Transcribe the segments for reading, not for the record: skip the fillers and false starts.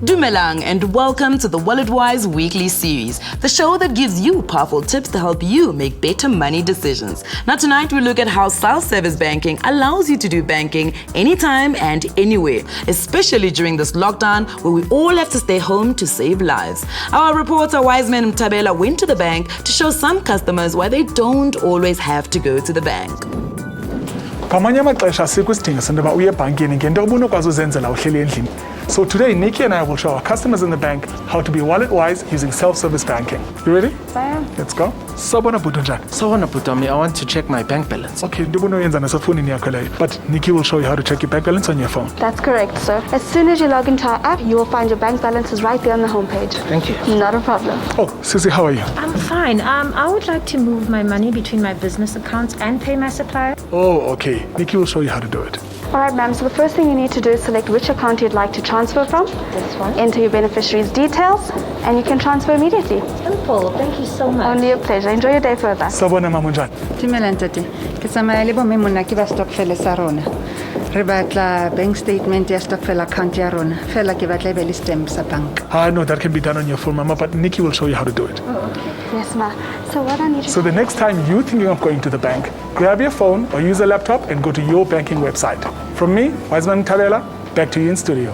Dumelang and welcome to the WalletWise Weekly Series, the show that gives you powerful tips to help you make better money decisions. Now tonight we look at how self-service banking allows you to do banking anytime and anywhere, especially during this lockdown where we all have to stay home to save lives. Our reporter Wiseman Mtabela went to the bank to show some customers why they don't always have to go to the bank. Ngamanye amaxesha sikwisidingo sentoba uye ebhankini ngento obunokwazi uzenzela uhleli endlini. So today, Nikki and I will show our customers in the bank how to be wallet-wise using self-service banking. You ready? I am. Let's go. Sawubona bhuti njani? Sawubona bhuti, I want to check my bank balance. Okay, ndibona uyenza nasefonini yakho leyo. But Nikki will show you how to check your bank balance on your phone. That's correct, sir. As soon as you log into our app, you will find your bank balances right there on the homepage. Thank you. Not a problem. Oh, Sissy, how are you? I'm fine. I would like to move my money between my business accounts and pay my supplier. Oh, okay. Nikki will show you how to do it. All right, ma'am. So the first thing you need to do is select which account you'd like to transfer from. This one. Enter your beneficiary's details, and you can transfer immediately. Simple. Thank you so much. Only a pleasure. Enjoy your day further. Sawubona mama njani? Dumelang ntate. Ke tsamaya le bomme monna ke ba stokvel sa rona. Re batla bank statement ya stokvel account ya rona. Fela ke batla be le stamp sa bank. I know that can be done on your phone, mama, but Nikki will show you how to do it. Yes, ma'am. So what I need to So the next time you're thinking of going to the bank, grab your phone or use a laptop and go to your banking website. From me, Wiseman Mtabela, back to you in studio.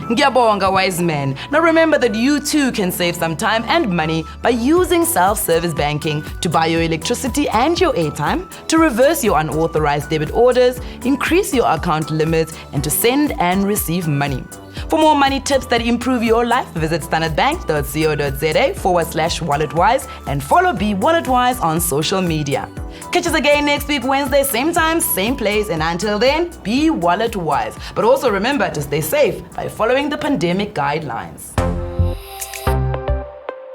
Ngiyabonga, wise man. Now remember that you too can save some time and money by using self-service banking to buy your electricity and your airtime, to reverse your unauthorized debit orders, increase your account limits, and to send and receive money. For more money tips that improve your life, visit standardbank.co.za/walletwise and follow Be WalletWise on social media. Catch us again next week, Wednesday, same time, same place, and until then, be wallet wise. But also remember to stay safe by following the pandemic guidelines.